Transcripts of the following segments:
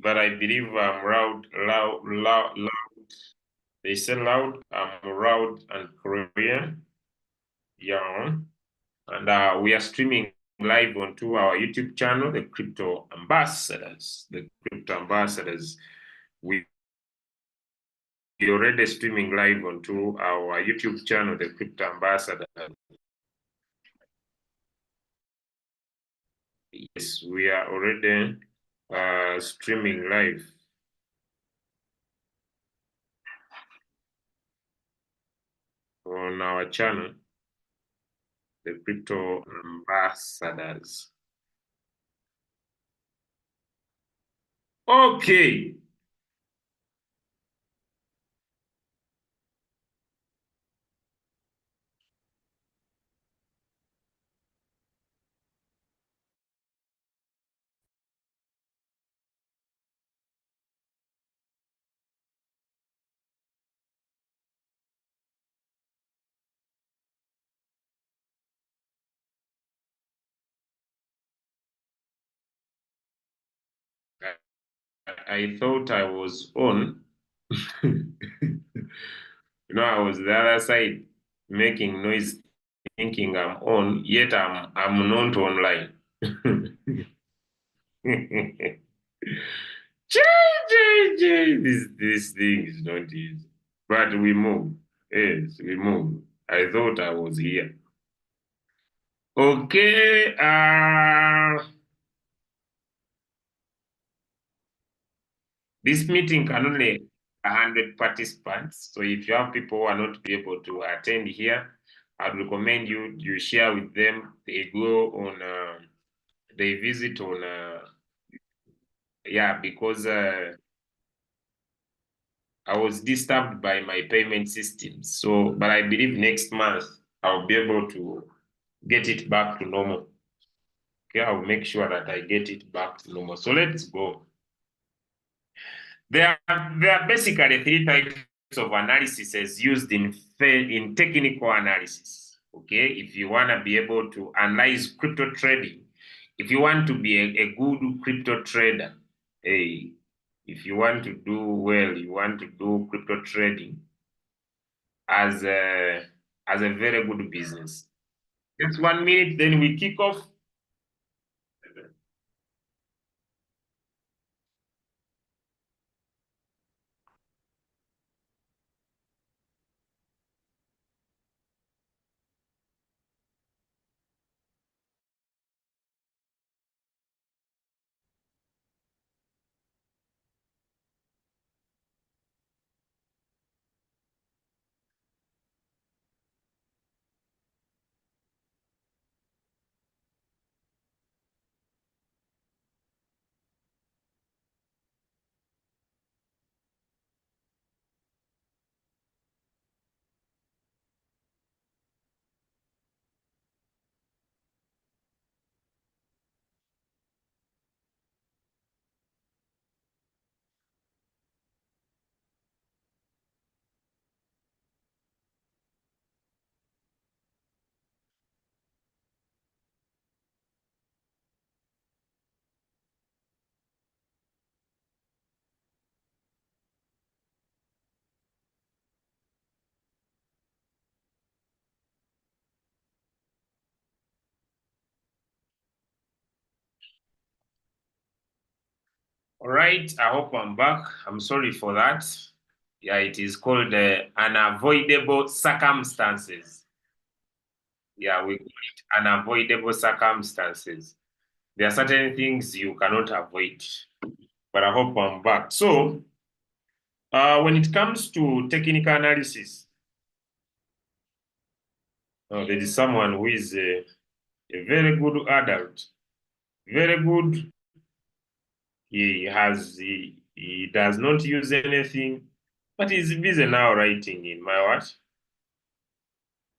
but I believe I'm loud. They say loud. I'm loud and Korean. Yeah. And we are streaming live onto our YouTube channel, the Crypto Ambassadors. The Crypto Ambassadors. We already streaming live onto our YouTube channel, the Crypto Ambassadors. Yes, we are already streaming live on our channel, the Crypto Ambassadors. Okay. I thought I was on. I was the other side making noise, thinking I'm on, yet I'm not online. This thing is not easy. But we move. Yes, we move. I thought I was here. Okay. This meeting can only 100 participants. So if you have people who are not be able to attend here, I'd recommend you share with them. They go on. They visit on. Yeah, because I was disturbed by my payment system. So, but I believe next month I'll be able to get it back to normal. Okay, I'll make sure that I get it back to normal. So let's go. There are basically three types of analysis used in technical analysis. Okay, if you want to be able to analyze crypto trading, if you want to be a good crypto trader, hey, if you want to do well, you want to do crypto trading as a very good business. Just 1 minute, then we kick off. All right, I hope I'm back. I'm sorry for that. Yeah, it is called unavoidable circumstances. Yeah, we call it unavoidable circumstances. There are certain things you cannot avoid, but I hope I'm back. So, when it comes to technical analysis, there is someone who is a very good adult, very good. He does not use anything, but he's busy now writing in my what?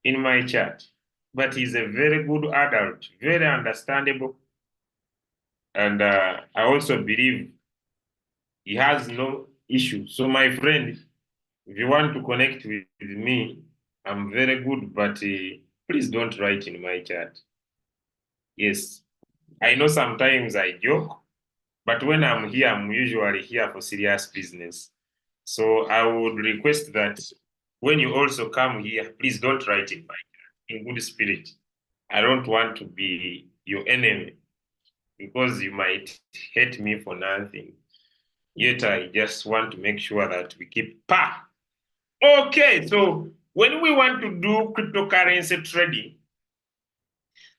In my chat. But he's a very good adult, very understandable. And I also believe he has no issue. So, my friend, if you want to connect with me, I'm very good, but please don't write in my chat. Yes, I know sometimes I joke, But when I'm here, I'm usually here for serious business. So I would request that when you also come here, please don't write it in good spirit. I don't want to be your enemy because you might hate me for nothing. Yet I just want to make sure that we keep pa. Okay, so when we want to do cryptocurrency trading,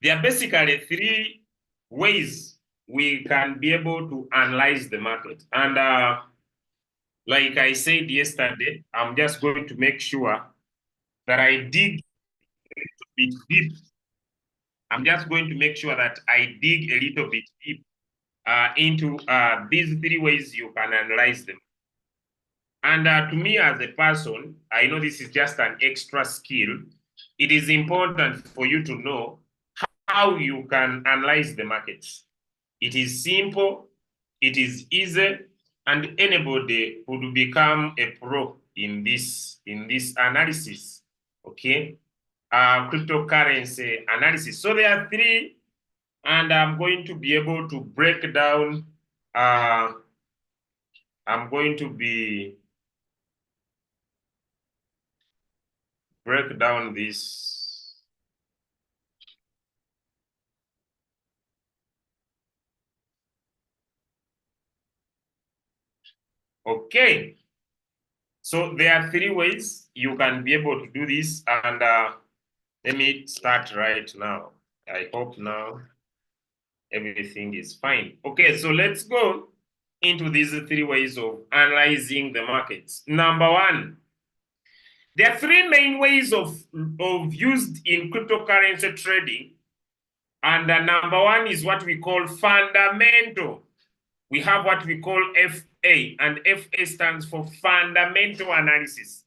there are basically three ways we can be able to analyze the market. And like I said yesterday, I'm just going to make sure that I dig a little bit deep. I'm just going to make sure that I dig a little bit deep into these three ways you can analyze them. And to me, as a person, I know this is just an extra skill. It is important for you to know how you can analyze the markets. It is simple, it is easy, and anybody could become a pro in this analysis. Okay, cryptocurrency analysis. So there are three, and I'm going to be able to break down. I'm going to be break down this. Okay, so there are three ways you can be able to do this, and let me start right now. I hope now everything is fine. Okay, so let's go into these three ways of analyzing the markets. Number one, there are three main ways of used in cryptocurrency trading. And number one is what we call fundamental. We have what we call FA, and FA stands for fundamental analysis.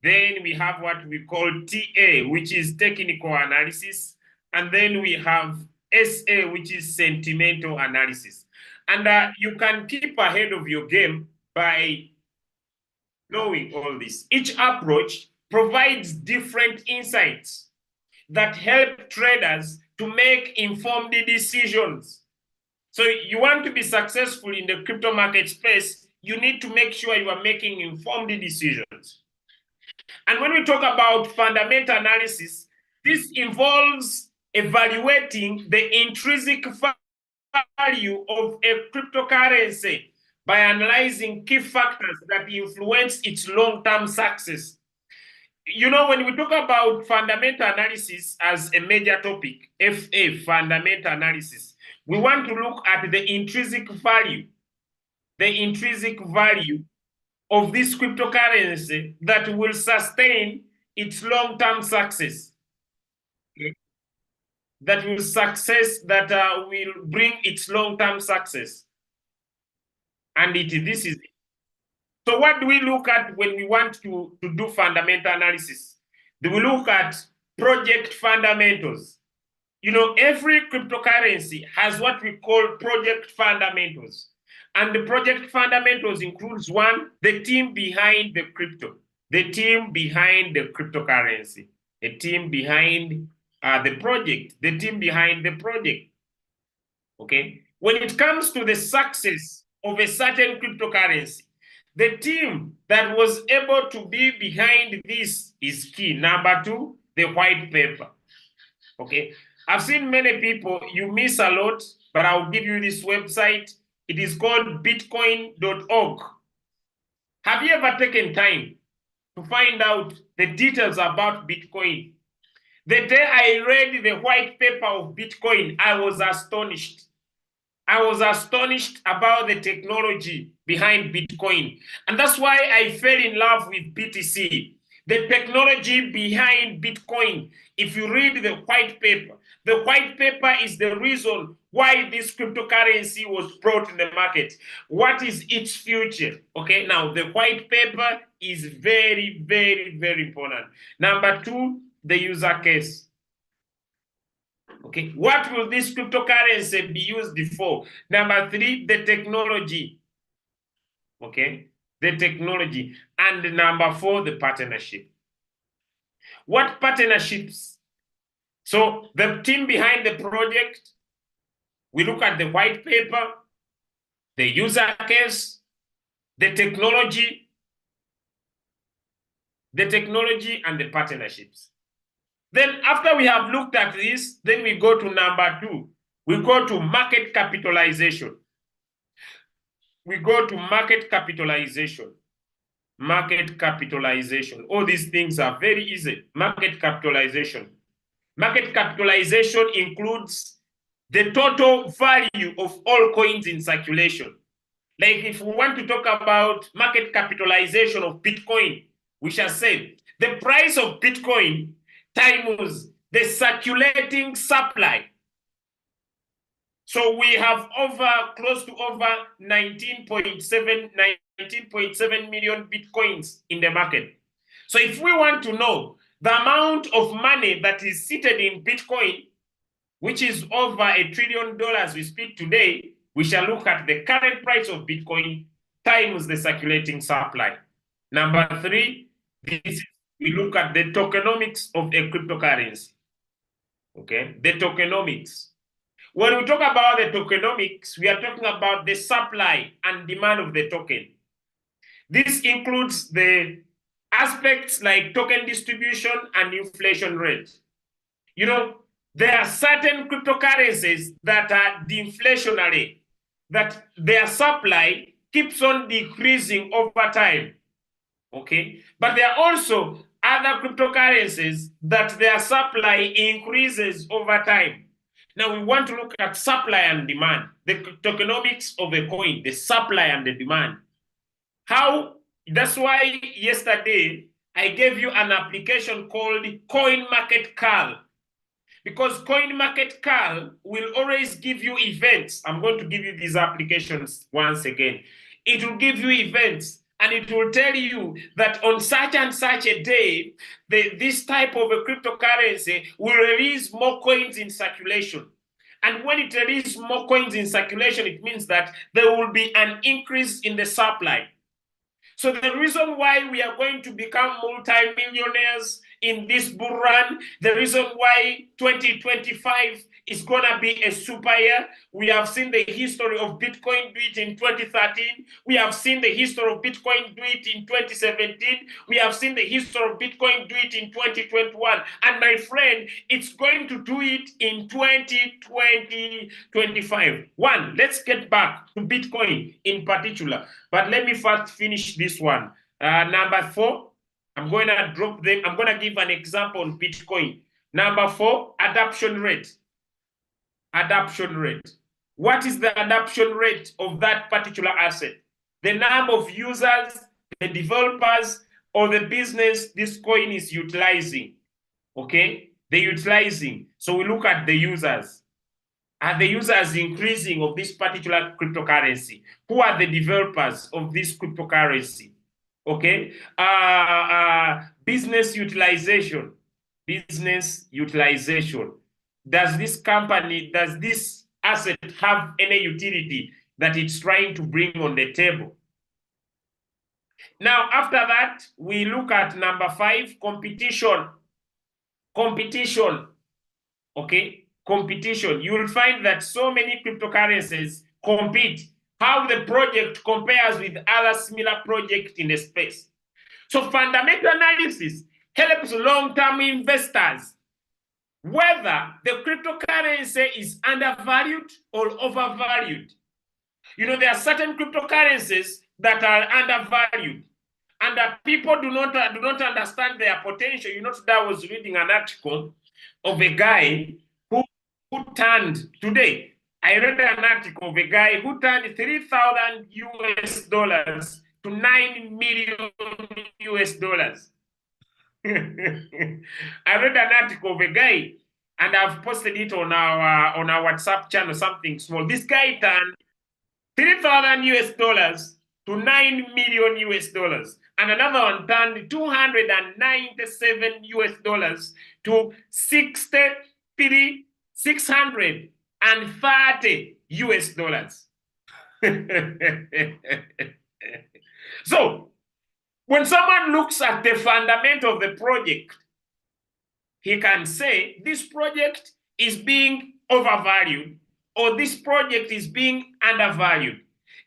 Then we have what we call TA, which is technical analysis. And then we have SA, which is sentimental analysis. And you can keep ahead of your game by knowing all this. Each approach provides different insights that help traders to make informed decisions. So you want to be successful in the crypto market space, you need to make sure you are making informed decisions. And when we talk about fundamental analysis, this involves evaluating the intrinsic value of a cryptocurrency by analyzing key factors that influence its long-term success. You know, when we talk about fundamental analysis as a major topic, FA, fundamental analysis, we want to look at the intrinsic value of this cryptocurrency that will sustain its long-term success. Okay? That will bring its long-term success. And this is it. So what do we look at when we want to do fundamental analysis? Do we look at project fundamentals? You know, every cryptocurrency has what we call project fundamentals. And the project fundamentals includes one, the team behind the crypto, the team behind the cryptocurrency, a team behind the project, the team behind the project. Okay. When it comes to the success of a certain cryptocurrency, the team that was able to be behind this is key. Number two, the white paper. Okay. I've seen many people, you miss a lot, but I'll give you this website. It is called bitcoin.org. Have you ever taken time to find out the details about Bitcoin? The day I read the white paper of Bitcoin, I was astonished. I was astonished about the technology behind Bitcoin. And that's why I fell in love with BTC. The technology behind Bitcoin, if you read the white paper is the reason why this cryptocurrency was brought in the market. What is its future? Okay, now the white paper is very, very, very important. Number two, the user case. Okay, what will this cryptocurrency be used for? Number three, the technology. Okay, the technology. And number four, the partnership. What partnerships? So the team behind the project, we look at the white paper, the user case, the technology, and the partnerships. Then after we have looked at this, then we go to number 2. We go to market capitalization. We go to market capitalization. Market capitalization. All these things are very easy. Market capitalization. Market capitalization includes the total value of all coins in circulation. Like if we want to talk about market capitalization of Bitcoin, we shall say the price of Bitcoin times the circulating supply. So we have close to over 19.7 million Bitcoins in the market. So if we want to know the amount of money that is seated in Bitcoin, which is over $1 trillion we speak today, we shall look at the current price of Bitcoin times the circulating supply. Number 3, we look at the tokenomics of a cryptocurrency. Okay, the tokenomics. When we talk about the tokenomics, we are talking about the supply and demand of the token. This includes the aspects like token distribution and inflation rate. You know, there are certain cryptocurrencies that are deflationary, that their supply keeps on decreasing over time. Okay, but there are also other cryptocurrencies that their supply increases over time. Now we want to look at supply and demand, the tokenomics of a coin, the supply and the demand. That's why yesterday I gave you an application called CoinMarketCal, because CoinMarketCal will always give you events. I'm going to give you these applications once again. It will give you events, and it will tell you that on such and such a day, this type of a cryptocurrency will release more coins in circulation. And when it releases more coins in circulation, it means that there will be an increase in the supply. So the reason why we are going to become multi-millionaires in this bull run, the reason why 2025 is going to be a super year, we have seen the history of Bitcoin do it in 2013. We have seen the history of Bitcoin do it in 2017. We have seen the history of Bitcoin do it in 2021. And my friend, it's going to do it in 2025. Let's get back to Bitcoin in particular. But let me first finish this one. Number 4, I'm going to drop them. I'm going to give an example on Bitcoin. Number 4, adoption rate. Adoption rate. What is the adoption rate of that particular asset? The number of users, the developers, or the business this coin is utilizing. Okay? The utilizing. So we look at the users. Are the users increasing of this particular cryptocurrency? Who are the developers of this cryptocurrency? Okay? Business utilization. Business utilization. Does this asset have any utility that it's trying to bring on the table? Now, after that, we look at number 5, competition. Competition. Okay? Competition. You will find that so many cryptocurrencies compete. How the project compares with other similar projects in the space. So fundamental analysis helps long-term investors whether the cryptocurrency is undervalued or overvalued. You know, there are certain cryptocurrencies that are undervalued, and that people do not understand their potential. You know, today I was reading an article of a guy who turned, today, I read an article of a guy who turned $3,000 to $9 million. I read an article of a guy, and I've posted it on our WhatsApp channel, something small. This guy turned $3,000 to $9 million, and another one turned $297 to $630. So when someone looks at the fundamental of the project, he can say this project is being overvalued or this project is being undervalued.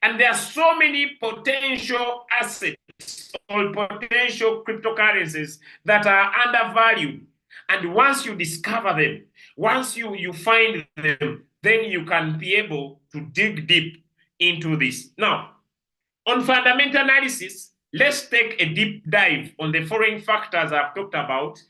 And there are so many potential assets or potential cryptocurrencies that are undervalued. And once you discover them, once you find them, then you can be able to dig deep into this. Now, on fundamental analysis, let's take a deep dive on the following factors I've talked about,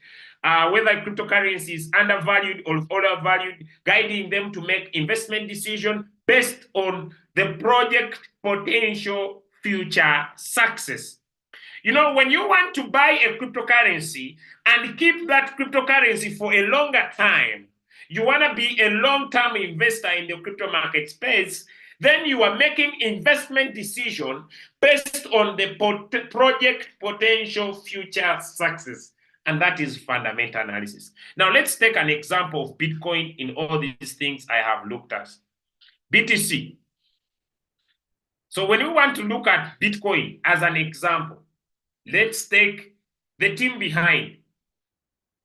whether cryptocurrency is undervalued or overvalued, guiding them to make investment decisions based on the project potential future success. You know, when you want to buy a cryptocurrency and keep that cryptocurrency for a longer time, you want to be a long-term investor in the crypto market space, then you are making investment decision based on the project potential future success. And that is fundamental analysis. Now, let's take an example of Bitcoin in all these things I have looked at. BTC. So when we want to look at Bitcoin as an example, let's take the team behind.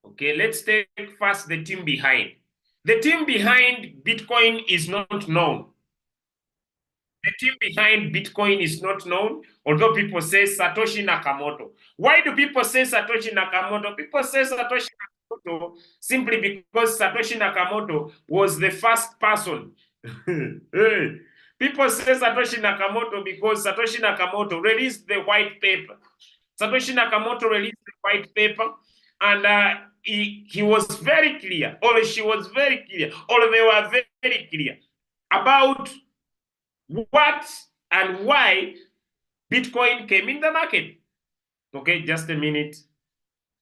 Okay, let's take first the team behind. The team behind Bitcoin is not known. The team behind Bitcoin is not known, although people say Satoshi Nakamoto. Why do people say Satoshi Nakamoto? People say Satoshi Nakamoto simply because Satoshi Nakamoto was the first person. Hey. People say Satoshi Nakamoto because Satoshi Nakamoto released the white paper. Satoshi Nakamoto released the white paper, and he was very clear, or she was very clear, or they were very clear about what and why Bitcoin came in the market. Okay, just a minute.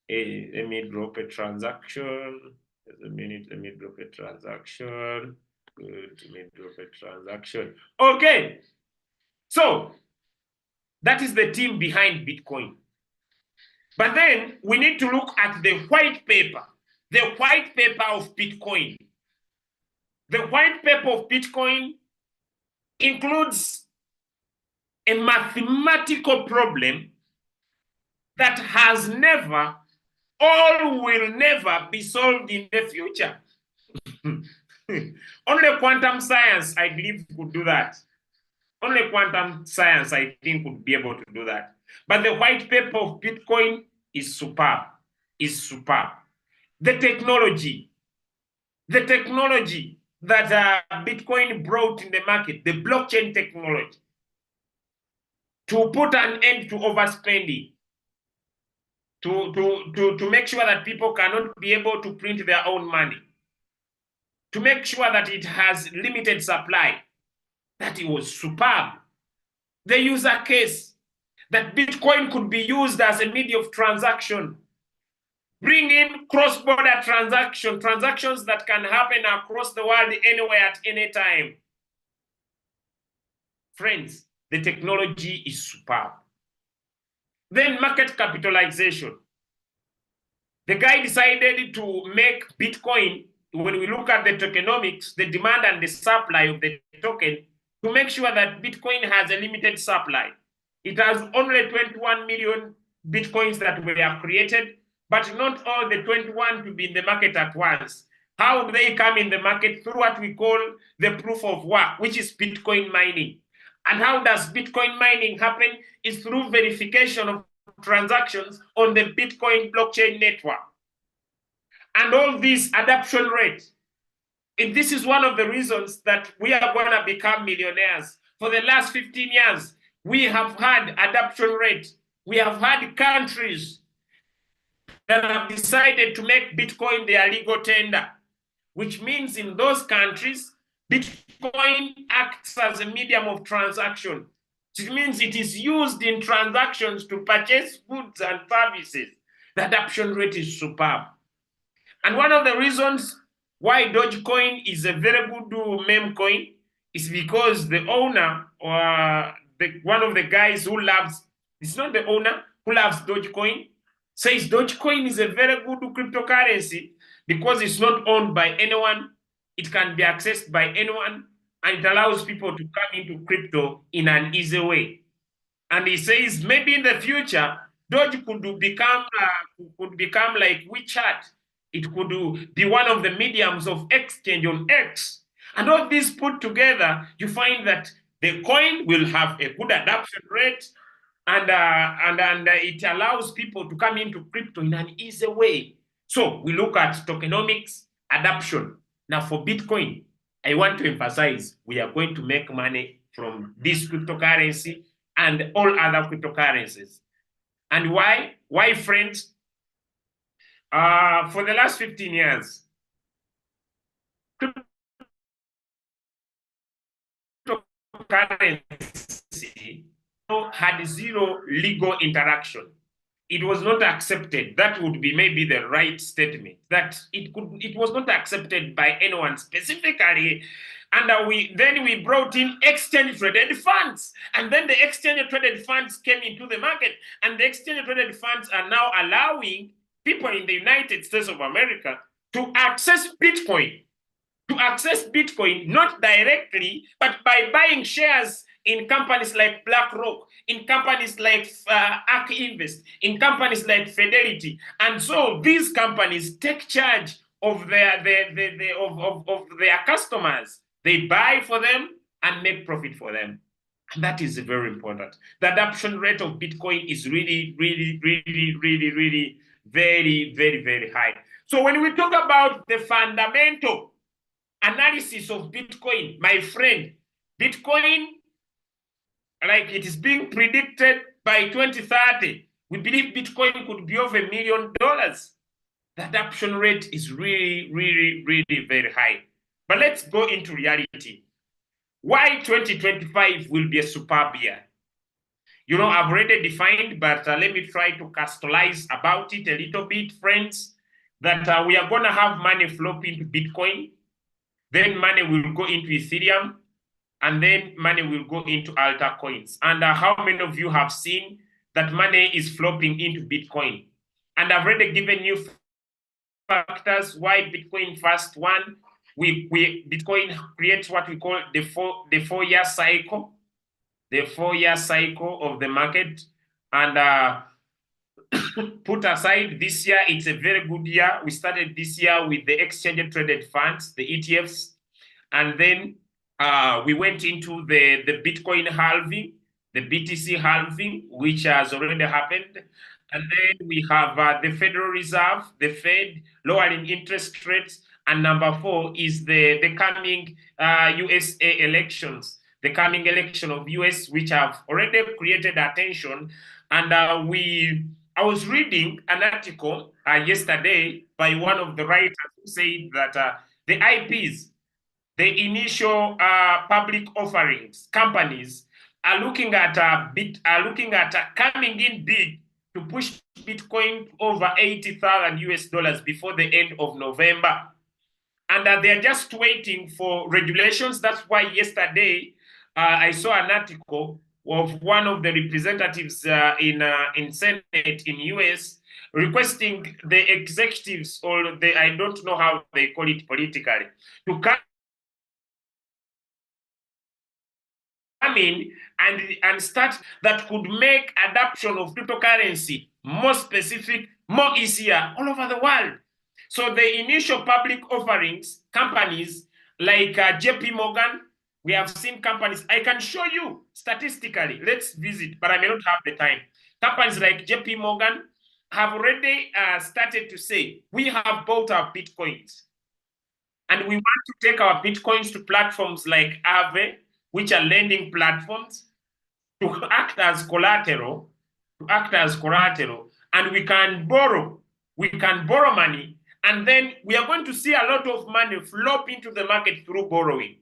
Let me drop a transaction. Just a minute. Let me drop a transaction. Good. Let me drop a transaction. Okay. So that is the team behind Bitcoin. But then we need to look at the white paper of Bitcoin. The white paper of Bitcoin includes a mathematical problem that has never or will never be solved in the future. Only quantum science, I believe, could do that. Only quantum science, I think, would be able to do that. But the white paper of Bitcoin is superb. The technology that Bitcoin brought in the market, the blockchain technology, to put an end to overspending, to make sure that people cannot be able to print their own money, to make sure that it has limited supply, that it was superb. The user case, that Bitcoin could be used as a medium of transaction, bring in cross-border transactions that can happen across the world anywhere at any time. Friends, the technology is superb. Then market capitalization. The guy decided to make Bitcoin, when we look at the tokenomics, the demand and the supply of the token, to make sure that Bitcoin has a limited supply. It has only 21 million Bitcoins that were created, but not all the 21 to be in the market at once. How do they come in the market? Through what we call the proof of work, which is Bitcoin mining. And how does Bitcoin mining happen? It's through verification of transactions on the Bitcoin blockchain network. And all this adoption rate. And this is one of the reasons that we are going to become millionaires. For the last 15 years, we have had adoption rate. We have had countries that have decided to make Bitcoin their legal tender, which means in those countries, Bitcoin acts as a medium of transaction. It means it is used in transactions to purchase goods and services. The adoption rate is superb. And one of the reasons why Dogecoin is a very good meme coin is because the owner, or one of the guys who loves, it's not the owner who loves Dogecoin, says Dogecoin is a very good cryptocurrency because it's not owned by anyone, it can be accessed by anyone, and it allows people to come into crypto in an easy way. And he says maybe in the future, Doge could become like WeChat. It could be one of the mediums of exchange on X. And all this put together, you find that The coin will have a good adoption rate, and it allows people to come into crypto in an easy way. So we look at tokenomics adoption. Now for Bitcoin, I want to emphasize we are going to make money from this cryptocurrency and all other cryptocurrencies. And why? Why, friends? For the last 15 years, cryptocurrency had zero legal interaction. It was not accepted. That would be maybe the right statement. That it was not accepted by anyone specifically. And we brought in exchange traded funds. And then the exchange traded funds came into the market. And the exchange traded funds are now allowing people in the United States of America to access Bitcoin. To access Bitcoin, not directly, but by buying shares in companies like BlackRock, in companies like ARK Invest, in companies like Fidelity. And so these companies take charge of of their customers. They buy for them and make profit for them. And that is very important. The adoption rate of Bitcoin is really, really, really, really, really very, very, very high. So when we talk about the fundamental analysis of Bitcoin, my friend, Bitcoin, like it is being predicted by 2030, we believe Bitcoin could be over $1 million. The adoption rate is really, really, really very high. But let's go into reality. Why 2025 will be a superb year? You know, I've already defined, but let me try to castleize about it a little bit, friends, that we are going to have money flow into Bitcoin. Then money will go into Ethereum, and then money will go into altar coins. And how many of you have seen that money is flowing into Bitcoin? And I've already given you factors why Bitcoin first one. Bitcoin creates what we call the four-year cycle, the 4-year cycle of the market. And put aside this year, it's a very good year. We started this year with the exchange traded funds, the ETFs, and then we went into the Bitcoin halving, the BTC halving, which has already happened. And then we have the Federal Reserve, the Fed, lowering interest rates. And number 4 is the coming USA elections, the coming election of US, which have already created attention. And I was reading an article yesterday by one of the writers who said that the IPs, the initial public offerings companies are looking at coming in big to push Bitcoin over 80,000 US dollars before the end of November. And they're just waiting for regulations. That's why yesterday I saw an article of one of the representatives in Senate in US requesting the executives, or I don't know how they call it politically, to come in and start that could make adoption of cryptocurrency more specific, more easier all over the world. So the initial public offerings, companies like JP Morgan, we have seen companies, I can show you statistically, let's visit, but I may not have the time. Companies like JP Morgan have already started to say, we have bought our Bitcoins, and we want to take our Bitcoins to platforms like Aave, which are lending platforms, to act as collateral, and we can borrow money, and then we are going to see a lot of money flow into the market through borrowing.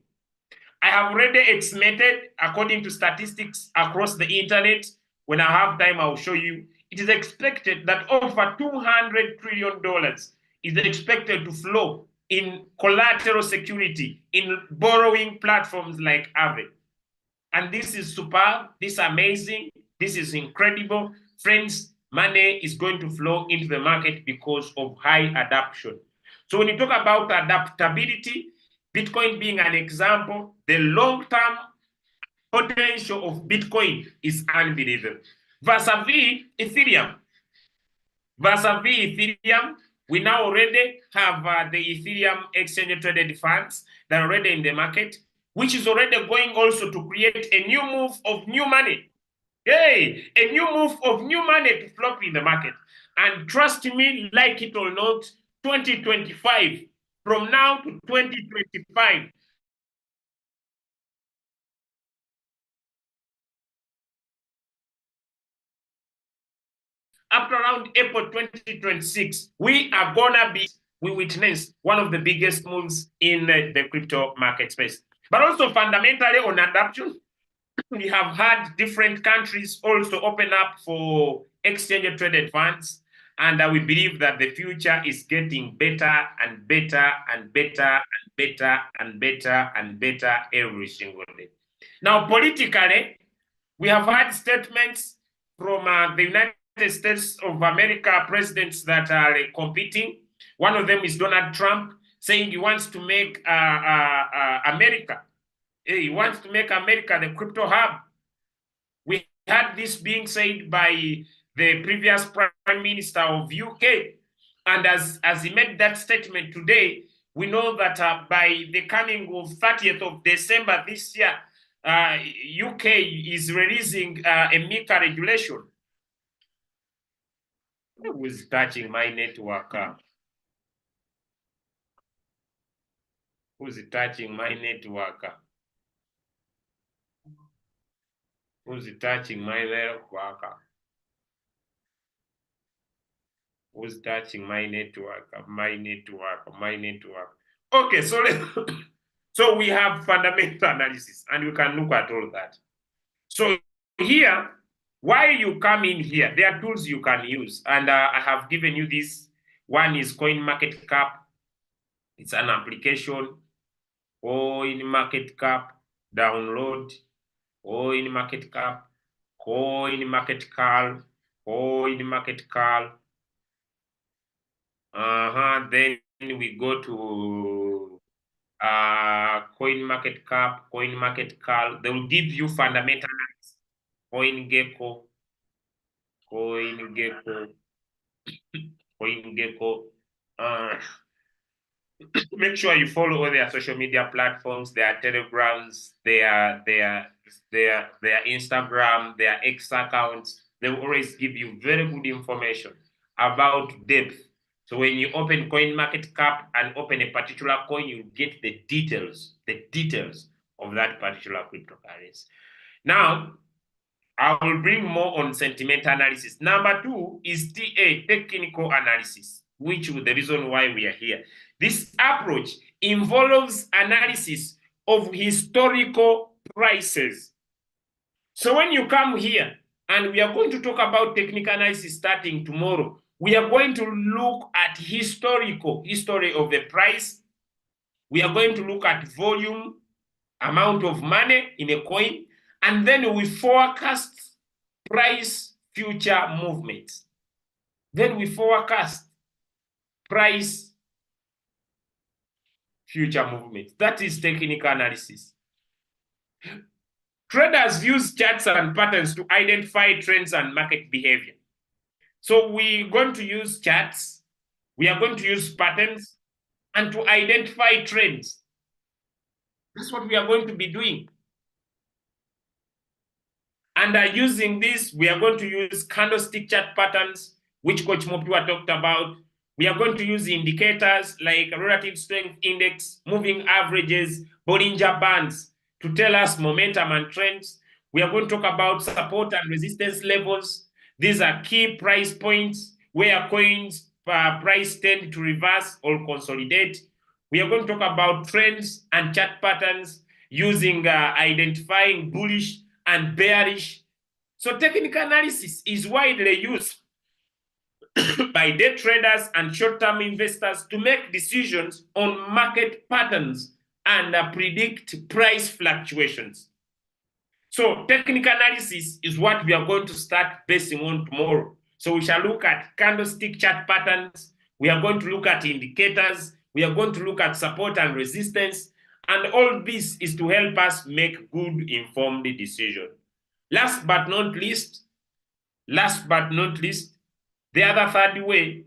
I have already estimated, according to statistics across the internet, when I have time, I'll show you, it is expected that over $200 trillion is expected to flow in collateral security in borrowing platforms like Aave. And this is superb, this is amazing, this is incredible. Friends, money is going to flow into the market because of high adoption. So when you talk about adaptability, Bitcoin being an example, the long-term potential of Bitcoin is unbelievable. Vis-a-vis Ethereum. Vis-a-vis Ethereum, we now already have the Ethereum exchange traded funds that are already in the market. which is already going also to create a new move of new money. Hey, a new move of new money to flop in the market. And trust me, like it or not, 2025, from now to 2025, up to around April 2026, we are gonna be, we witness one of the biggest moves in the crypto market space. But also fundamentally on adoption, we have had different countries also open up for exchange traded funds. And we believe that the future is getting better and better and better and better and better and better every single day. Now, politically, we have had statements from the United States of America presidents that are competing. One of them is Donald Trump, saying he wants to make America, he wants to make America the crypto hub. We had this being said by the previous Prime Minister of UK. And as he made that statement today, we know that by the coming of 30th of December this year, UK is releasing a MiCA regulation. Who is touching my network? Who's touching my network? Who's touching my network? Who's touching my network? My network, my network. Okay, so so we have fundamental analysis, and we can look at all that. So here, why you come in here, there are tools you can use, and I have given you this. One is CoinMarketCap. It's an application. CoinMarketCap, download. CoinMarketCap, CoinMarketCal, CoinMarketCal. Then we go to CoinMarketCap, CoinMarketCal. They will give you fundamental analysis. CoinGecko, CoinGecko, CoinGecko. Make sure you follow all their social media platforms, their telegrams, their Instagram, their X accounts. They will always give you very good information about depth. So when you open CoinMarketCap and open a particular coin, you get the details of that particular cryptocurrency. Now, I will bring more on sentimental analysis. Number two is TA, technical analysis, which is the reason why we are here. This approach involves analysis of historical prices. So when you come here, and we are going to talk about technical analysis starting tomorrow, we are going to look at history of the price. We are going to look at volume, amount of money in a coin, and then we forecast price future movements. Then we forecast price future movements. That is technical analysis. Traders use charts and patterns to identify trends and market behavior. So we're going to use charts, we are going to use patterns, and to identify trends. That's what we are going to be doing. And using this, we are going to use candlestick chart patterns, which Coach Mopiwa talked about. We are going to use indicators like relative strength index, moving averages, Bollinger Bands to tell us momentum and trends. We are going to talk about support and resistance levels. These are key price points where coins price tend to reverse or consolidate. We are going to talk about trends and chart patterns using identifying bullish and bearish. So technical analysis is widely used by day traders and short-term investors to make decisions on market patterns and predict price fluctuations. So technical analysis is what we are going to start basing on tomorrow. So we shall look at candlestick chart patterns. We are going to look at indicators. We are going to look at support and resistance. And all this is to help us make good informed decisions. Last but not least, the other third way,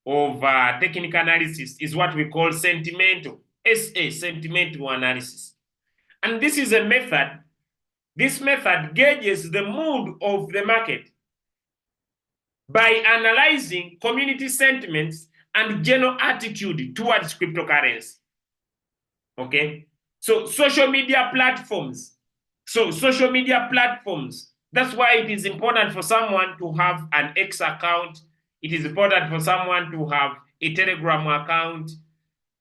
of technical analysis is what we call sentimental, sentimental analysis. And this is a method, this method gauges the mood of the market by analyzing community sentiments and general attitude towards cryptocurrency. Okay? So social media platforms. Social media platforms. That's why it is important for someone to have an X account. It is important for someone to have a Telegram account.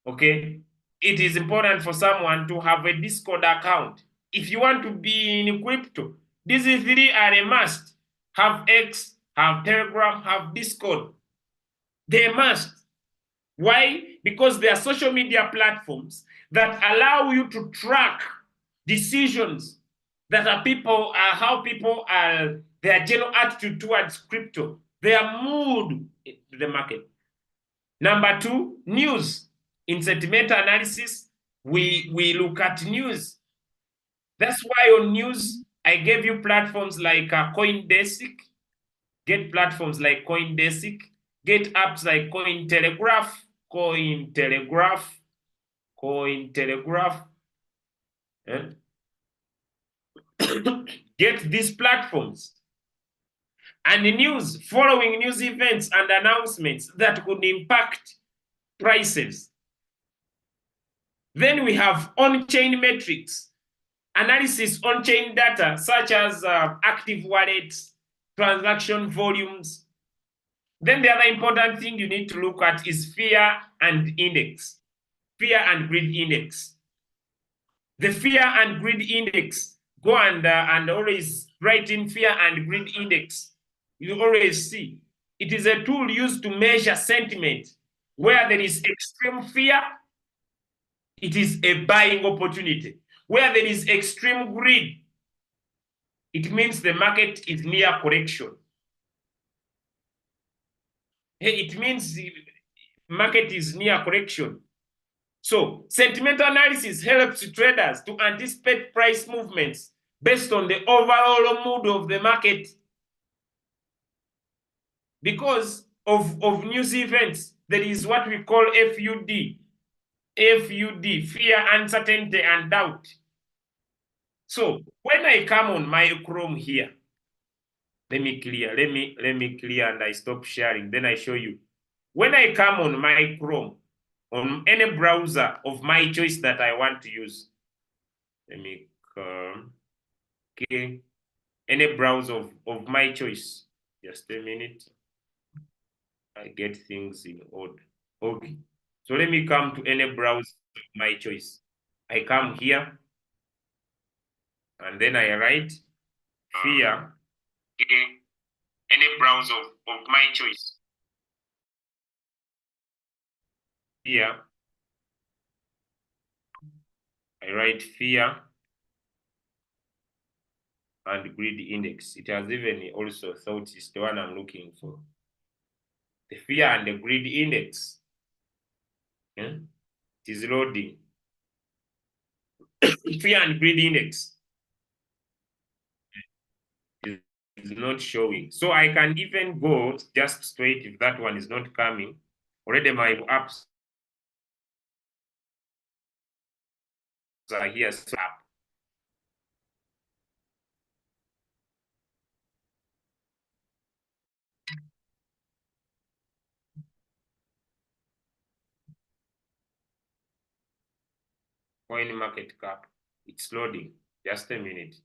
Okay? It is important for someone to have a Discord account. If you want to be in crypto, these three are a must. Have X, have Telegram, have Discord. They must. Why? Because they are social media platforms that allow you to track decisions that are people, how people are, their general attitude towards crypto, their mood to the market. Number two, news. In sentimental analysis, we look at news. That's why on news, I gave you platforms like CoinDesk, get platforms like CoinDesk, get apps like Cointelegraph. Eh? Get these platforms and the news, following news events and announcements that could impact prices. Then we have on-chain metrics, analysis on-chain data such as active wallets, transaction volumes. Then the other important thing you need to look at is fear and index, fear and greed index. The fear and greed index, go and always write in fear and greed index. You always see. It is a tool used to measure sentiment. Where there is extreme fear, it is a buying opportunity. Where there is extreme greed, it means the market is near correction. It means the market is near correction. So sentimental analysis helps traders to anticipate price movements based on the overall mood of the market. Because of news events, there is what we call FUD. FUD, fear, uncertainty, and doubt. So when I come on my Chrome here, let me clear and I stop sharing, then I show you. When I come on my Chrome, on any browser of my choice that I want to use, let me come, okay, any browser of my choice. Just a minute. I get things in order. Okay. So let me come to any browser of my choice. I come here and then I write fear. Okay. Any browser of my choice. Here, I write fear and greed index. It has even also thought it's the one I'm looking for. The fear and the greed index. Yeah? It is loading. Fear and greed index is not showing. So I can even go just straight if that one is not coming. Already my apps are here. Coin market cap. It's loading. Just a minute.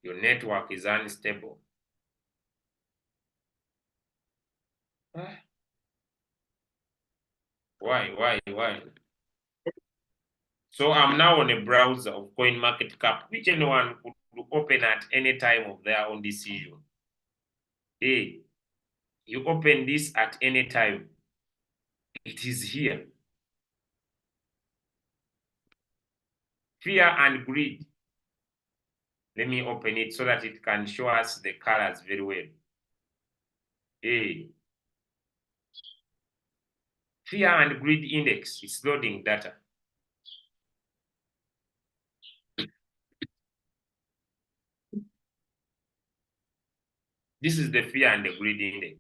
Your network is unstable. Why? So I'm now on a browser of CoinMarketCap, which anyone could open at any time of their own decision. Hey, you open this at any time. It is here. Fear and greed. Let me open it so that it can show us the colors very well. Hey. Fear and greed index is loading data. This is the fear and the greed index.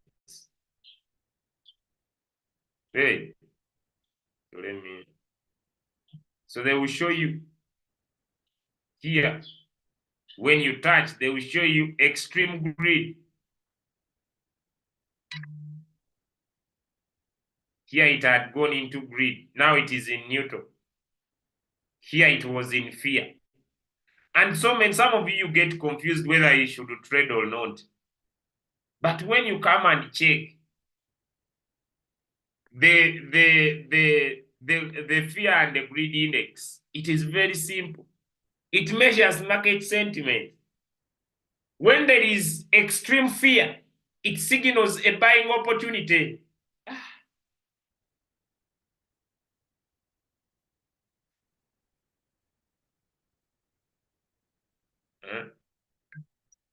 Hey, so so they will show you here. When you touch, they will show you extreme grid. Here it had gone into grid. Now it is in neutral. Here it was in fear. And some of you get confused whether you should trade or not. But when you come and check the fear and the greed index, it is very simple. It measures market sentiment. When there is extreme fear, it signals a buying opportunity.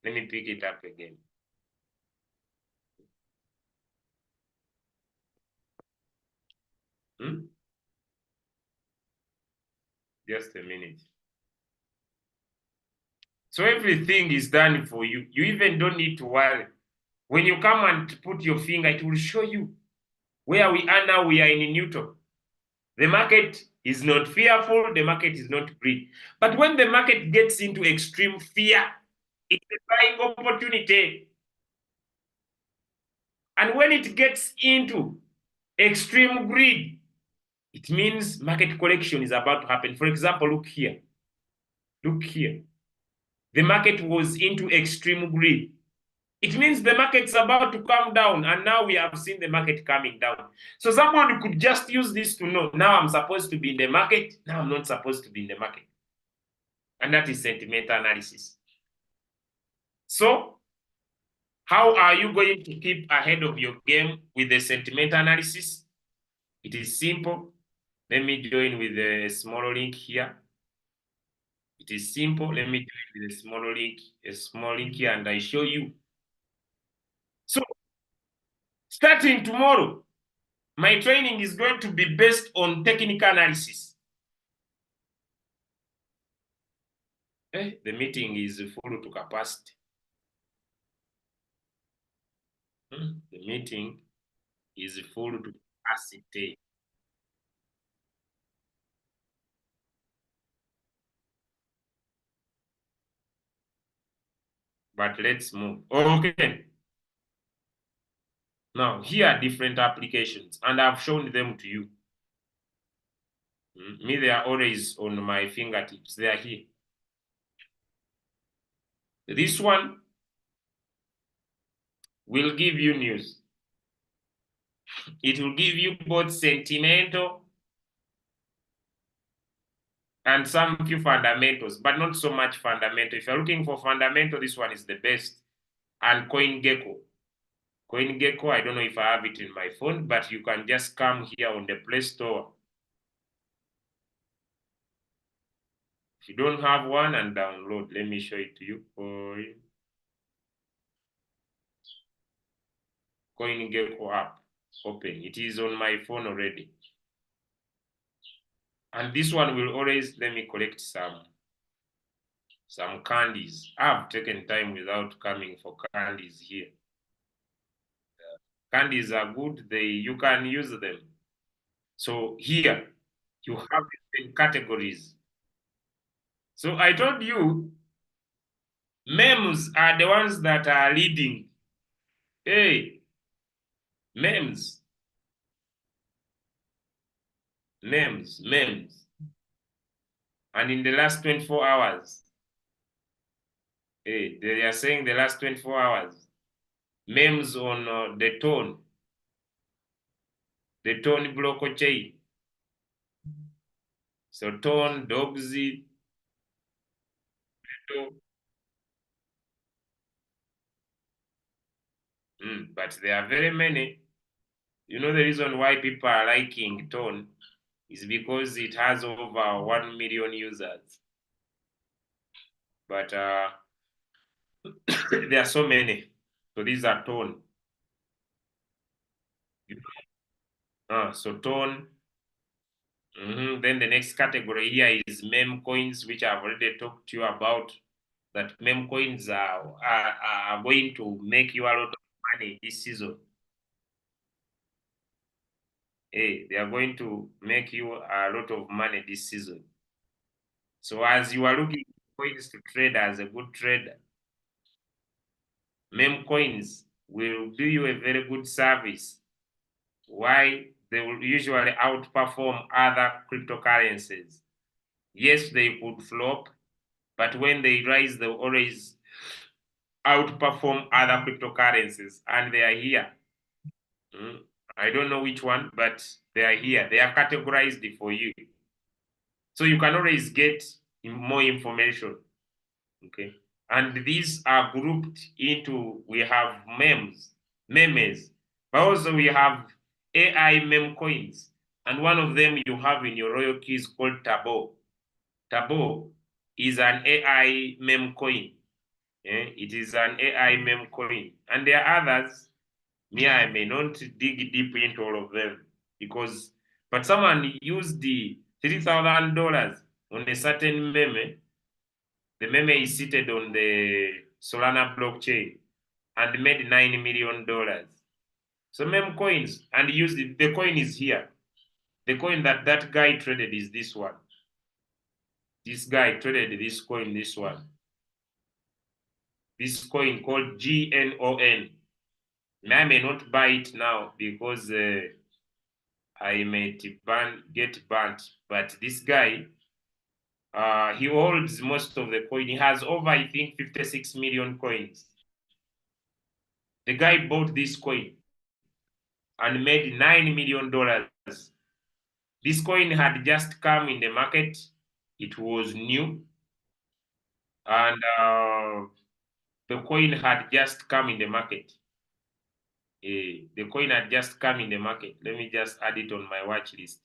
Let me pick it up again. Just a minute. So everything is done for you. You even don't need to worry. When you come and put your finger, it will show you where we are now. We are in neutral. The market is not fearful. The market is not greedy. But when the market gets into extreme fear, it's a buying opportunity. And when it gets into extreme greed, it means market correction is about to happen. For example, look here. Look here. The market was into extreme greed. It means the market's about to come down, and now we have seen the market coming down. So someone could just use this to know, now I'm supposed to be in the market, now I'm not supposed to be in the market. And that is sentimental analysis. So how are you going to keep ahead of your game with the sentimental analysis? It is simple. Let me join with a small link here. It is simple. Let me join with a small link here, and I show you. So starting tomorrow, my training is going to be based on technical analysis. The meeting is full to capacity. The meeting is full to capacity. But let's move. Okay. Now, here are different applications, and I've shown them to you. Me, they are always on my fingertips. They are here. This one will give you news. It will give you both sentimental and some few fundamentals, but not so much fundamental. If you're looking for fundamental, this one is the best. And CoinGecko. CoinGecko, I don't know if I have it in my phone, but you can just come here on the Play Store. If you don't have one, and download, let me show it to you. CoinGecko app, open. It is on my phone already. And this one will always let me collect some candies. I've taken time without coming for candies here. Candies are good. You can use them. So here you have different categories. So I told you memes are the ones that are leading. Hey, memes. Memes. And in the last 24 hours, hey, they are saying the last 24 hours, memes on the tone blockchain. So tone, dogsy, but there are very many. You know the reason why people are liking tone is because it has over 1 million users. But there are so many. So these are tone. So tone. Then the next category here is meme coins, which I've already talked to you about. That meme coins are going to make you a lot of money this season. hey, they are going to make you a lot of money this season. So as you are looking for coins to trade as a good trader, meme coins will do you a very good service. Why? They will usually outperform other cryptocurrencies. Yes, they could flop, but when they rise, they always outperform other cryptocurrencies, and they are here. Mm. I don't know which one, but they are here. They are categorized for you. So you can always get more information. Okay. And these are grouped into we have memes, but also we have AI meme coins. And one of them you have in your royal keys called Tabo. Tabo is an AI meme coin. It is an AI meme coin. And there are others. Me, I may not dig deep into all of them because, but someone used the $3,000 on a certain meme. The meme is seated on the Solana blockchain and made $9 million. So meme coins and used it. The coin is here. The coin that that guy traded is this one. This guy traded this coin, this one. This coin called GNON. I may not buy it now because I may get burnt. But this guy, he holds most of the coin. He has over, I think, 56 million coins. The guy bought this coin and made $9 million. This coin had just come in the market. It was new, and the coin had just come in the market. The coin had just come in the market. Let me just add it on my watch list.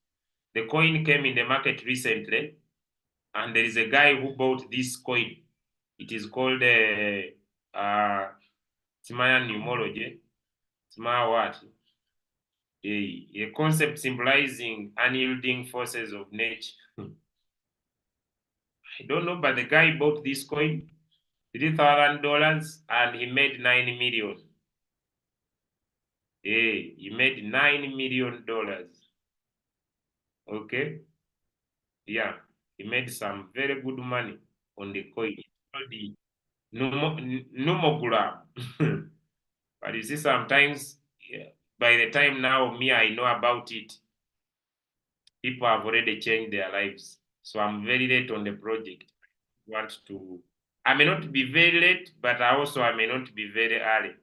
The coin came in the market recently, and there is a guy who bought this coin. It is called Timaya numerology. Timaya what? A concept symbolizing unyielding forces of nature. I don't know, but the guy bought this coin, $3,000, and he made 9 million. He made $9 million. Okay, yeah, he made some very good money on the coin. It's called the numogram. But you see, sometimes yeah, by the time now me I know about it, people have already changed their lives. So I'm very late on the project. Want to I may not be very late, but I may not be very early.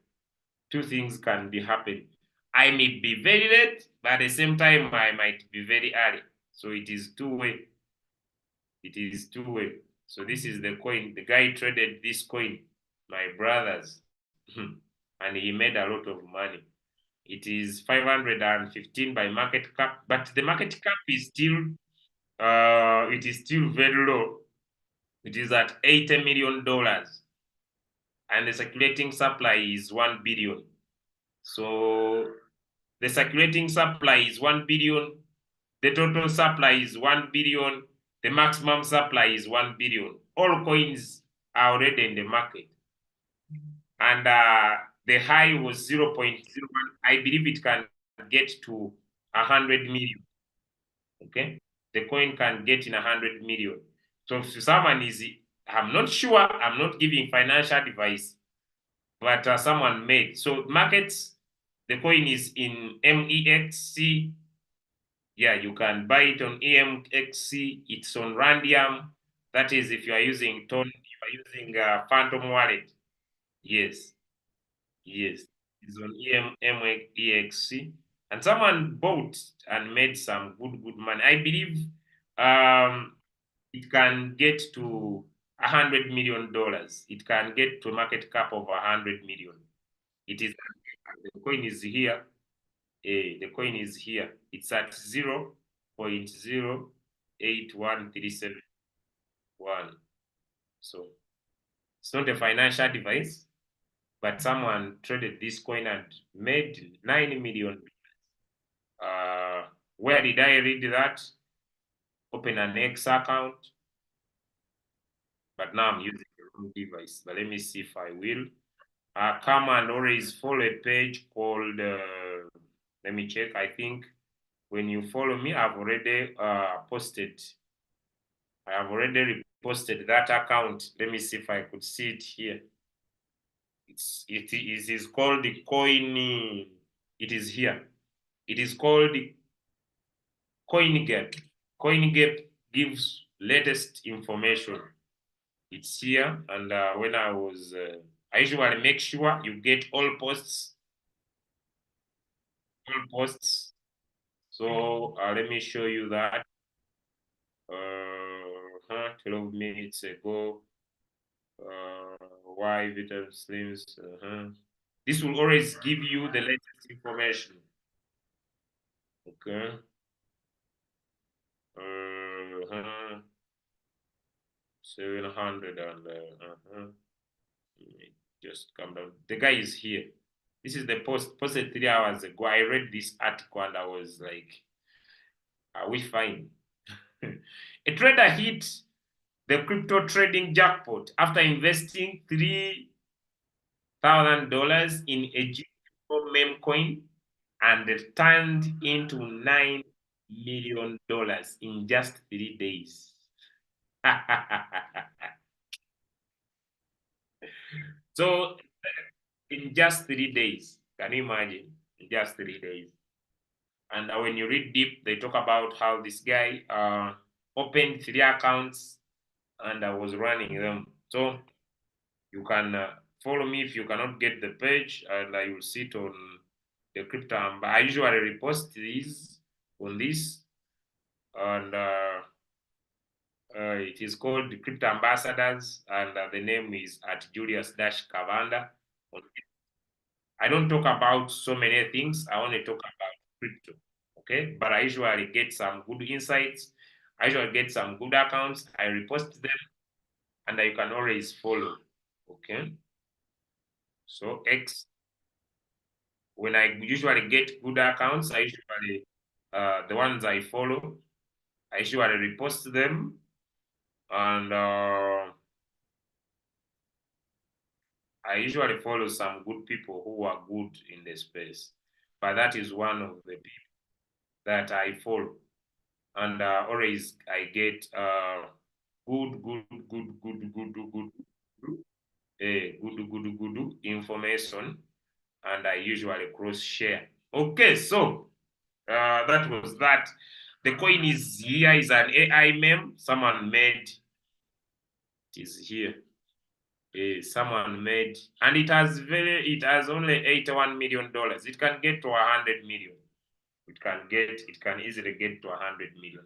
Two things can be happening. I may be very late, but at the same time I might be very early. So it is two-way. It is two-way. So this is the coin. The guy traded this coin, my brothers, and he made a lot of money. It is 515 by market cap, but the market cap is still it is still very low. It is at $80 million, and the circulating supply is 1 billion. So the circulating supply is 1 billion. The total supply is 1 billion. The maximum supply is 1 billion. All coins are already in the market, and the high was 0.01. I believe it can get to 100 million. Okay, the coin can get in 100 million. So if someone is, I'm not sure, I'm not giving financial advice, but someone made. So markets, the coin is in MEXC. Yeah, you can buy it on EMXC. It's on Randium. That is if you are using Ton, you are using Phantom Wallet. Yes, yes. It's on EMEXC. And someone bought and made some good money. I believe it can get to $100 million. It can get to a market cap of 100 million. It is the coin is here. The coin is here. It's at 0.08137.1. So it's not a financial device, but someone traded this coin and made 9 million. Where did I read that? Open an X account, but now I'm using the wrong device. But let me see if I will. Come and always follow a page called, let me check, I think when you follow me, I've already posted. I have already reposted that account. Let me see if I could see it here. It is called the coin. It is here. It is called CoinGap. CoinGap gives latest information. It's here, and when I usually make sure you get all posts. All posts. So let me show you that. 12 minutes ago. Why Vitamin Slims? This will always give you the latest information. Okay. 700 and just come down. The guy is here. This is the post posted 3 hours ago. I read this article and I was like, are we fine? A trader hit the crypto trading jackpot after investing $3,000 in a meme coin and it turned into $9 million in just 3 days. So in just 3 days, can you imagine? In just 3 days. And when you read deep, they talk about how this guy opened 3 accounts and I was running them. So you can follow me if you cannot get the page, and I will see it on the crypto. I usually repost these on this, and it is called the Crypto Ambassadors, and the name is at Julius Dash Kavanda. I don't talk about so many things. I only talk about crypto. Okay, but I usually get some good insights. I usually get some good accounts. I repost them, and you can always follow. Okay, so X. When I usually get good accounts, I usually the ones I follow, I usually repost them, and I usually follow some good people who are good in the space. But that is one of the people that I follow, and always I get good, good, good, good, good, good, good information, and I usually cross share. Okay, so that was that. The coin is here, is an AI meme. Someone made it is here. Someone made, and it has only $81 million. It can get to 100 million. It can easily get to $100 million.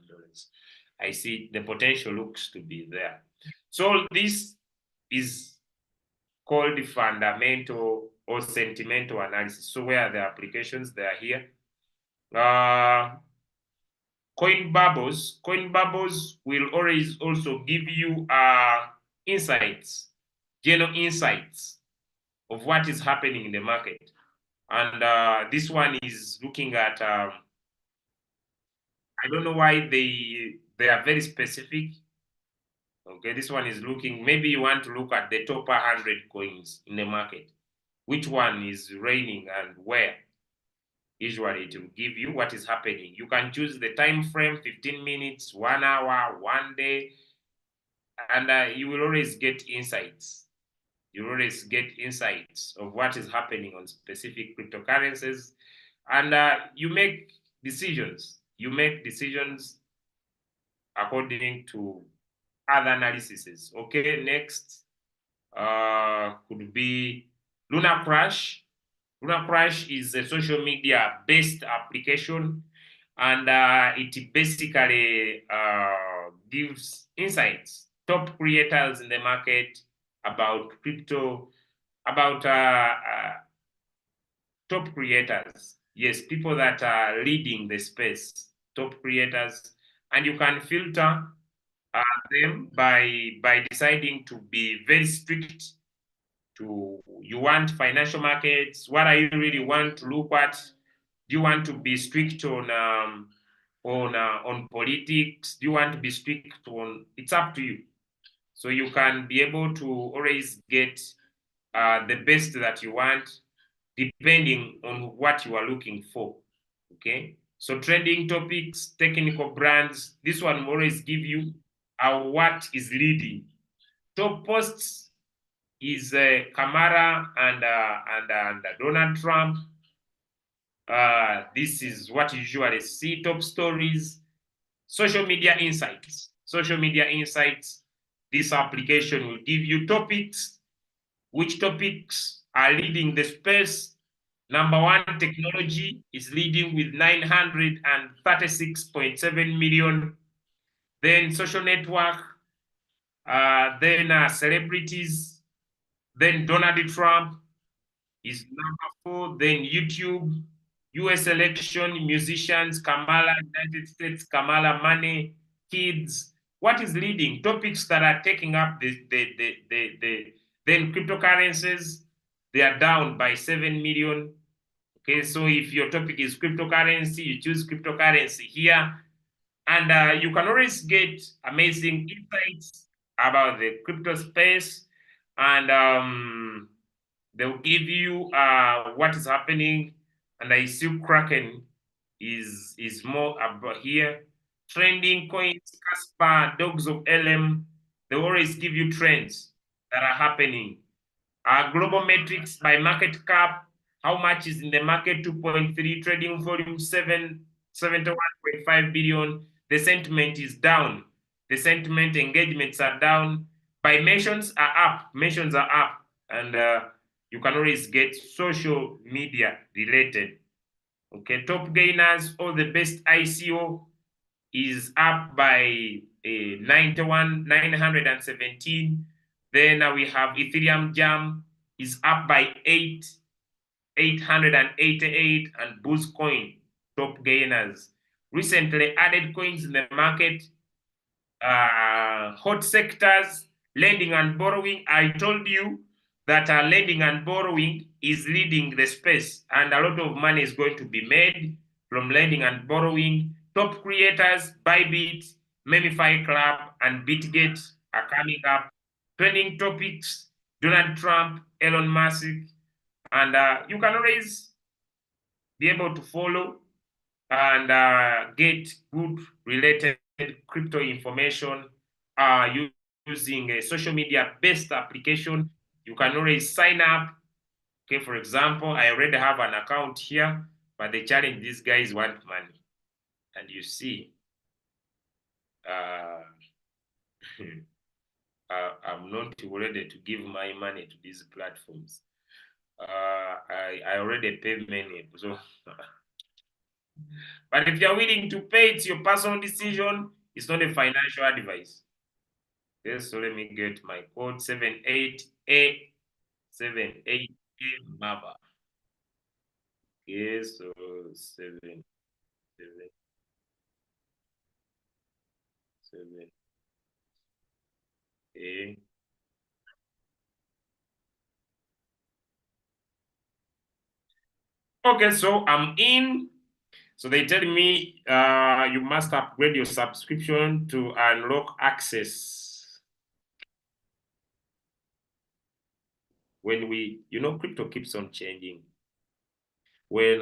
I see the potential looks to be there. So this is called fundamental or sentimental analysis. So where are the applications? They are here. Coin bubbles will always also give you insights, general insights of what is happening in the market. And this one is looking at I don't know why they are very specific. Okay, this one is looking, maybe you want to look at the top 100 coins in the market. Which one is reigning and where? Usually it will give you what is happening. You can choose the time frame, 15 minutes, 1 hour, 1 day, and you will always get insights. You always get insights of what is happening on specific cryptocurrencies, and you make decisions. You make decisions according to other analyses. Okay, next could be Luna Crash. Luna Crash is a social media based application, and it basically gives insights, top creators in the market about crypto, about top creators. Yes, people that are leading the space, top creators, and you can filter them by deciding to be very strict to you want financial markets. What are you really want to look at? Do you want to be strict on politics? Do you want to be strict on? It's up to you. So you can be able to always get the best that you want, depending on what you are looking for. Okay. So trending topics, technical brands. This one will always give you what is leading. Top posts is Kamala and Donald Trump. This is what you usually see. Top stories, social media insights. Social media insights. This application will give you topics. Which topics are leading the space? Number one, technology is leading with 936.7 million. Then social network, then celebrities, then Donald Trump is number four. Then YouTube, US election, musicians, Kamala, United States, Kamala, money, kids. What is leading? Topics that are taking up then cryptocurrencies, they are down by 7 million. Okay, so if your topic is cryptocurrency, you choose cryptocurrency here, and you can always get amazing insights about the crypto space, and they'll give you what is happening. And I see Kraken is more about here. Trending coins, Casper, Dogs of LM, they always give you trends that are happening. Global metrics by market cap, how much is in the market? 2.3, trading volume 71.5 billion. The sentiment is down. The sentiment engagements are down. By mentions are up. Mentions are up. And you can always get social media related. Okay, top gainers, all the best ICO is up by 917. Then we have Ethereum Jam is up by 888, and Boost Coin top gainers. Recently added coins in the market, hot sectors, lending and borrowing. I told you that lending and borrowing is leading the space, and a lot of money is going to be made from lending and borrowing. Top creators, Bybit, Memify Club, and Bitgate are coming up. Trending topics, Donald Trump, Elon Musk, and you can always be able to follow and get good related crypto information using a social media based application. You can always sign up. Okay, for example, I already have an account here, but the challenge, these guys want money. And you see, uh, I'm not ready to give my money to these platforms. I already pay many. So, but if you're willing to pay, it's your personal decision. It's not a financial advice. Okay, so let me get my code 78A 78A Mava. Okay, so 7A. Okay, so I'm in. So they tell me you must upgrade your subscription to unlock access. When crypto keeps on changing. When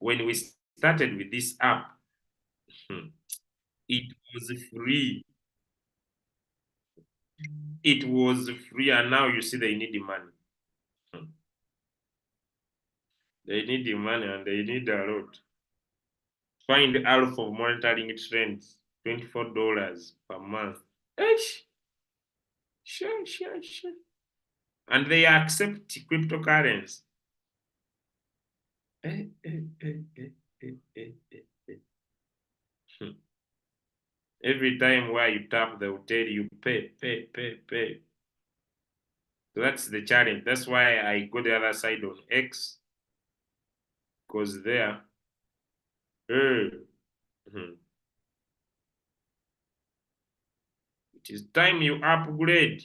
we started with this app, it was free. It was free, and now you see they need the money. They need the money, and they need a lot. Find Alpha of monitoring trends, $24 per month. Eish, sure, sure, sure. And they accept cryptocurrency. Eh, eh, eh, eh, eh, eh, eh, eh. Hmm. Every time where you tap, they will tell you pay, pay, pay, pay. So that's the challenge. That's why I go the other side on X, because there, eh, hmm, it is time you upgrade.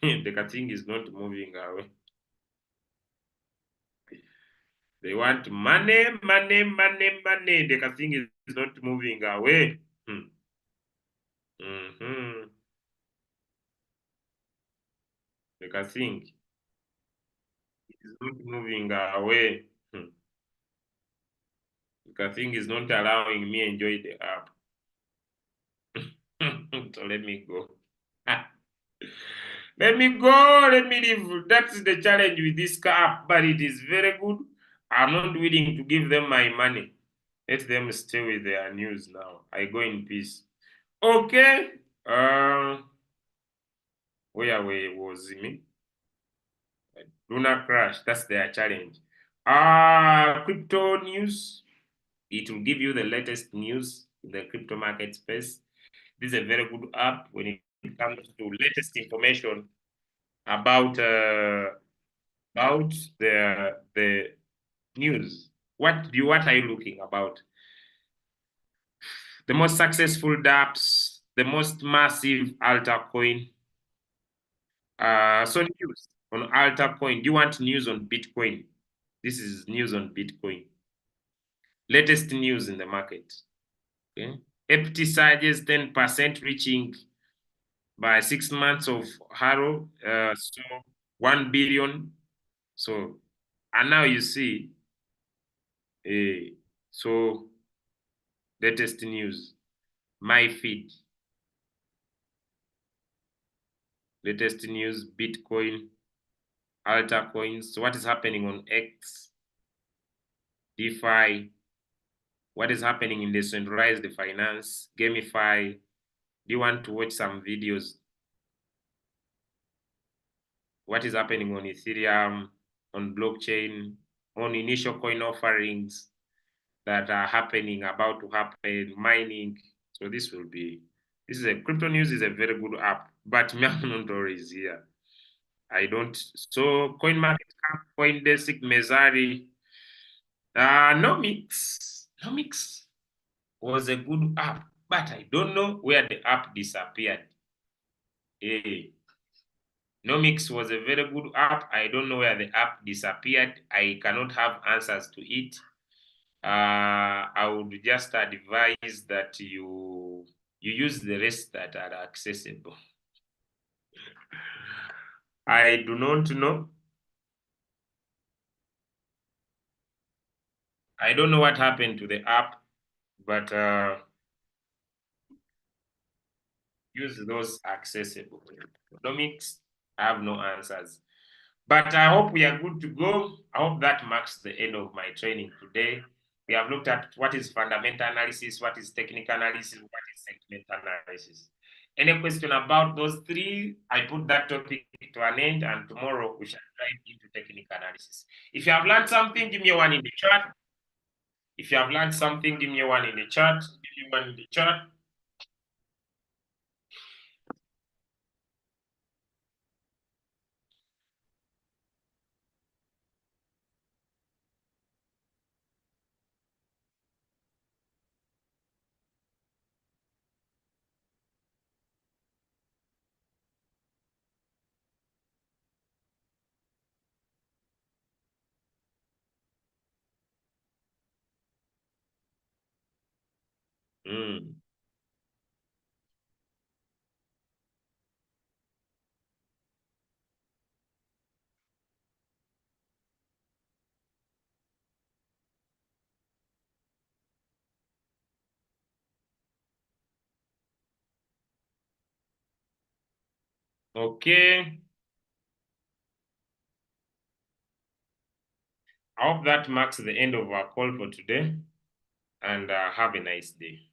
The thing is not moving away. They want money, money, money, money. The thing is not moving away. Hmm. Mm-hmm. The thing is not moving away. Hmm. The thing is not allowing me enjoy the app. So let me go. Let me go. Let me leave. That's the challenge with this app, but it is very good. I'm not willing to give them my money. Let them stay with their news now. I go in peace. Okay. Where was me? Luna crash. That's their challenge. Crypto news. It will give you the latest news in the crypto market space. This is a very good app when it comes to latest information about the news. What are you looking about? The most successful dApps, the most massive altcoin. So news on altcoin. Do you want news on Bitcoin? This is news on Bitcoin. Latest news in the market. Okay. FT surges 10%, reaching by 6 months of Harrow. So 1 billion. So, and now you see, so latest news, my feed, latest news, Bitcoin, altcoins. So what is happening on X, DeFi? What is happening in decentralized finance, GameFi? Do you want to watch some videos? What is happening on Ethereum, on blockchain, on initial coin offerings that are happening, about to happen, mining. So this is a crypto news is a very good app, but Miamonondori is here. I don't. So CoinMarketCap, CoinDesk, Mezari, Nomics was a good app, but I don't know where the app disappeared. Eh, Nomics was a very good app. I don't know where the app disappeared. I cannot have answers to it. I would just advise that you use the rest that are accessible. I do not know. I don't know what happened to the app, but use those accessible. Economics, I have no answers. But I hope we are good to go. I hope that marks the end of my training today. We have looked at what is fundamental analysis, what is technical analysis, what is sentimental analysis. Any question about those three? I put that topic to an end, and tomorrow we shall dive into technical analysis. If you have learned something, give me a one in the chat. If you have learned something, give me a one in the chat. Give me one in the chat. Mm. Okay. I hope that marks the end of our call for today, and have a nice day.